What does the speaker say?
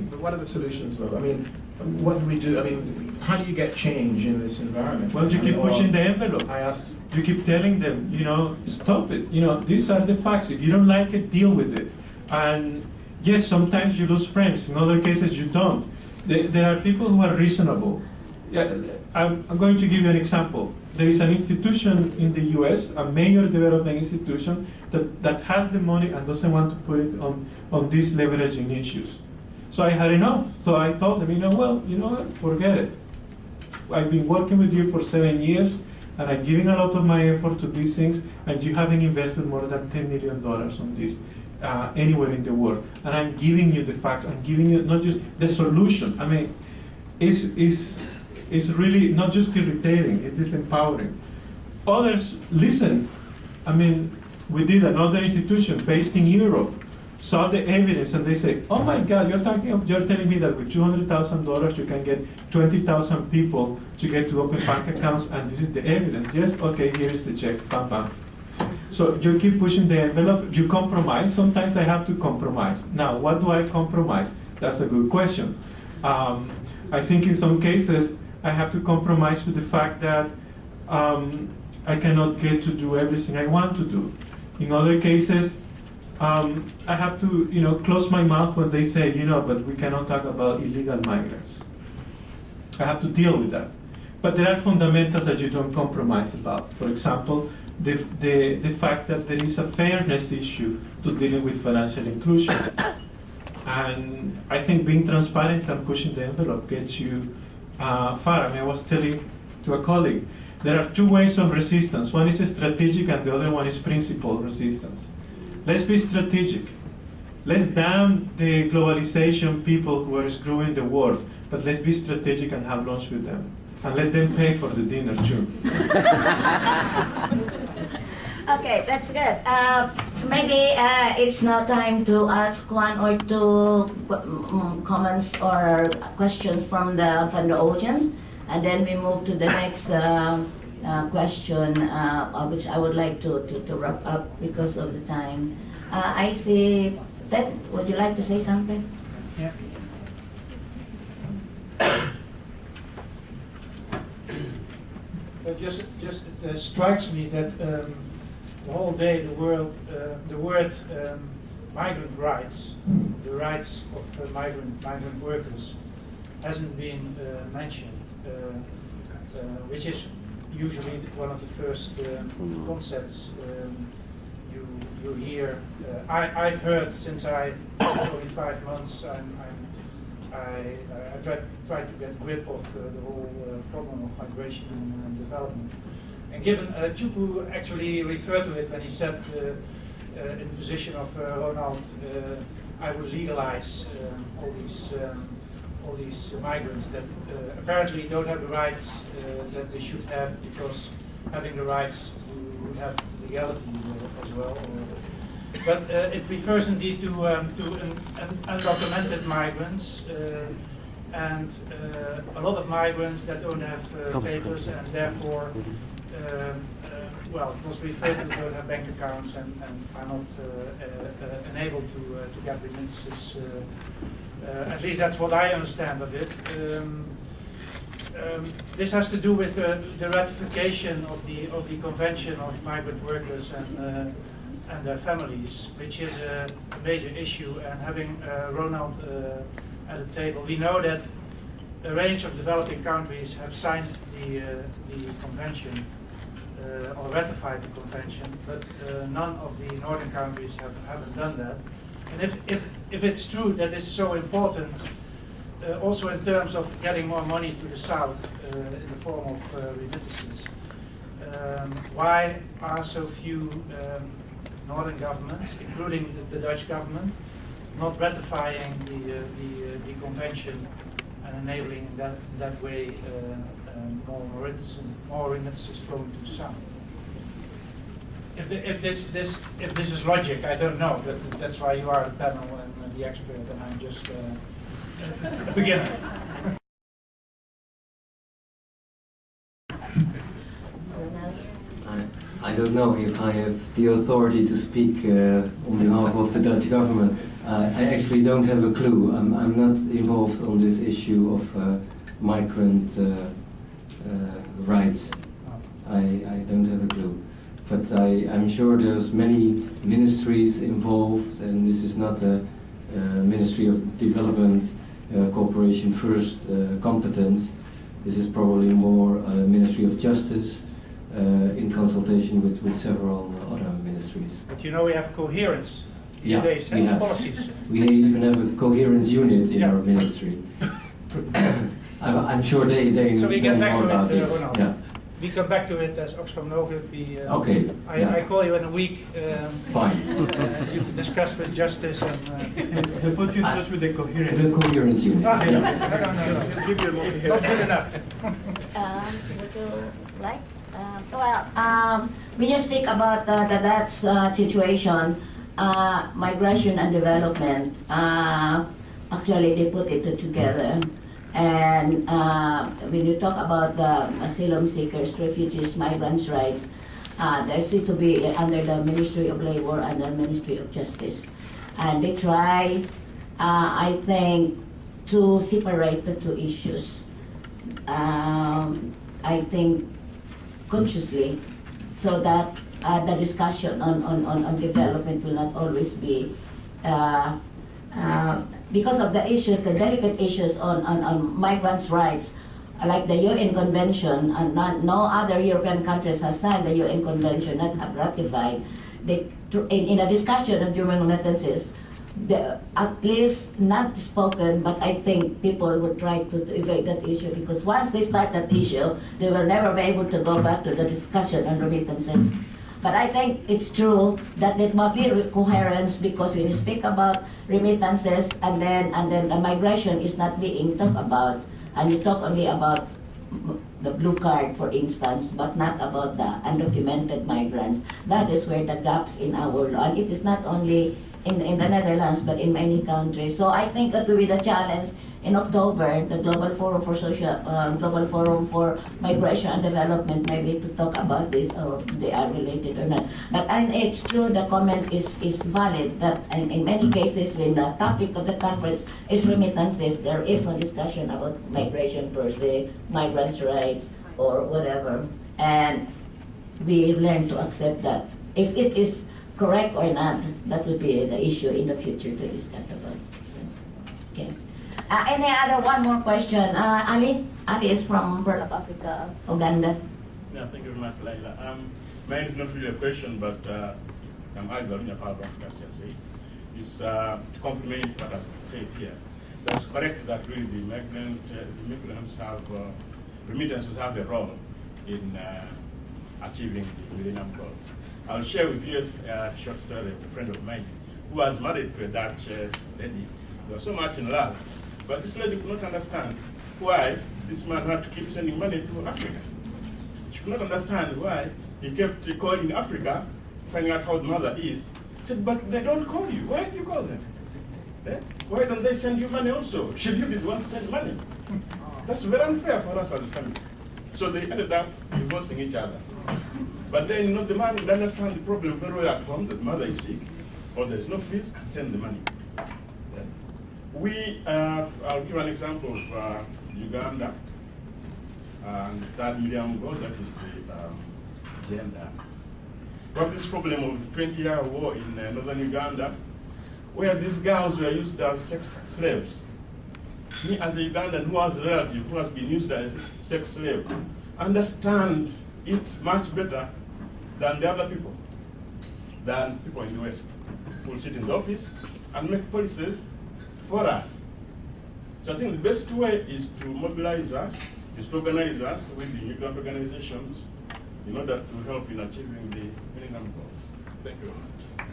But what are the solutions, though? I mean, what do we do? I mean, how do you get change in this environment? Well, you keep pushing the envelope. I ask. You keep telling them, you know, stop it. You know, these are the facts. If you don't like it, deal with it. And yes, sometimes you lose friends. In other cases, you don't. There are people who are reasonable. Yeah, I'm going to give you an example. There is an institution in the US, a major development institution, that has the money and doesn't want to put it on these leveraging issues. So I had enough. So I told them, you know what, forget it. I've been working with you for 7 years, and I'm giving a lot of my effort to these things, and you haven't invested more than $10 million on this anywhere in the world. And I'm giving you the facts. I'm giving you not just the solution. I mean, it's really not just irritating, it is empowering. Others listen. I mean, we did another institution based in Europe, saw the evidence, and they say, oh my God, you're telling me that with $200,000 you can get 20,000 people to get to open bank accounts, and this is the evidence. Yes, okay, here is the check, bam, bam. So you keep pushing the envelope, you compromise. Sometimes I have to compromise. Now, what do I compromise? That's a good question. I think in some cases, I have to compromise with the fact that I cannot get to do everything I want to do. In other cases, I have to, close my mouth when they say, but we cannot talk about illegal migrants. I have to deal with that. But there are fundamentals that you don't compromise about. For example, the fact that there is a fairness issue to dealing with financial inclusion. And I think being transparent and pushing the envelope gets you far. I mean, I was telling to a colleague, there are two ways of resistance. One is strategic and the other one is principled resistance. Let's be strategic. Let's damn the globalization people who are screwing the world, but let's be strategic and have lunch with them. And let them pay for the dinner too. Okay, that's good. Maybe it's now time to ask one or two comments or questions from the audience, and then we move to the next question, which I would like to wrap up because of the time. I see that. Would you like to say something? Yeah. It just strikes me that the whole day the word migrant rights, the rights of migrant workers, hasn't been mentioned, which is usually one of the first concepts you hear. I've heard since I only 5 months. I try to get grip of the whole problem of migration and development. And given Chuku actually referred to it when he said in the position of Ronald, I would legalize all these migrants that apparently don't have the rights that they should have, because having the rights would have legality as well. But it refers indeed to undocumented migrants and a lot of migrants that don't have papers and therefore, it was referred to don't have bank accounts and are not enabled to get remittances. At least that's what I understand of it. This has to do with the ratification of the Convention of Migrant Workers and their families, which is a major issue. And having Ronald at the table, we know that a range of developing countries have signed the convention or ratified the convention, but none of the northern countries haven't done that. And if it's true that it's so important, also in terms of getting more money to the south in the form of remittances, why are so few northern governments, including the Dutch government, not ratifying the convention and enabling that way more remittances flowing to the south? If this is logic, I don't know. That's why you are the panel and the expert, and I'm just a beginner. I don't know if I have the authority to speak on behalf of the Dutch government. I actually don't have a clue. I'm not involved on this issue of migrant rights. I don't have a clue. But I'm sure there's many ministries involved, and this is not a Ministry of Development Cooperation First competence. This is probably more a Ministry of Justice in consultation with several other ministries. But you know we have coherence these Yeah, days, we and have. policies. We even have a coherence unit in Yeah. our ministry. I'm sure they So we get know back more to about it, this. Ronald. Yeah. We come back to it as Oxfam Novib. Okay. I call you in a week. Fine. You can discuss with justice and. They put you in touch with the coherence. The coherence unit. Ah, Yeah. no. He'll give you a look here. Not good enough. Would you like? When you speak about that situation, migration and development, actually they put it together. And when you talk about the asylum seekers, refugees, migrants' rights, there seems to be under the Ministry of Labor and the Ministry of Justice. And they try, I think, to separate the two issues. I think consciously, so that the discussion on development will not always be because of the issues, the delicate issues on migrants' rights, like the UN Convention, and no other European countries have signed the UN Convention, not have ratified. In a discussion of human remittances, at least not spoken, but I think people would try to evade that issue, because once they start that issue, they will never be able to go back to the discussion on remittances. But I think it's true that there must be coherence, because when you speak about remittances and then the migration is not being talked about, and you talk only about the blue card, for instance, but not about the undocumented migrants. That is where the gaps in our law, and it is not only in the Netherlands, but in many countries. So I think that will be the challenge in October, the Global Forum for Migration and Development, maybe to talk about this, or they are related or not. But and it's true, the comment is valid, that in many cases when the topic of the conference is remittances, there is no discussion about migration per se, migrants' rights, or whatever. And we learn to accept that. If it is correct or not, that would be the issue in the future to discuss about. Okay. Any other one more question? Ali? Ali is from Pearl of Africa, Uganda. Yeah, thank you very much, Laila. Mine is not really a question, but I'm arguing a part of what Cassia said. It's to complement what has been said here. That's correct that really the migrants have, remittances have a role in achieving the Millennium Goals. I'll share with you a short story of a friend of mine who was married to a Dutch lady. They were so much in love. But this lady could not understand why this man had to keep sending money to Africa. She could not understand why he kept calling Africa, finding out how the mother is. He said, but they don't call you. Why do you call them? Eh? Why don't they send you money also? Should you be the one to send money? That's very unfair for us as a family. So they ended up divorcing each other. But then, you know, the man would understand the problem very well at home, that the mother is sick, or there's no fees, and send the money. I'll give an example of Uganda, and the third Millennium Goal, that is the gender. We have this problem of the 20-year war in northern Uganda, where these girls were used as sex slaves. Me, as a Ugandan who has a relative who has been used as a sex slave, understand it much better than the other people, than people in the West, who will sit in the office and make policies for us. So I think the best way is to mobilize us, is to organize us with the migrant organizations in order to help in achieving the Millennium Goals. Thank you very much.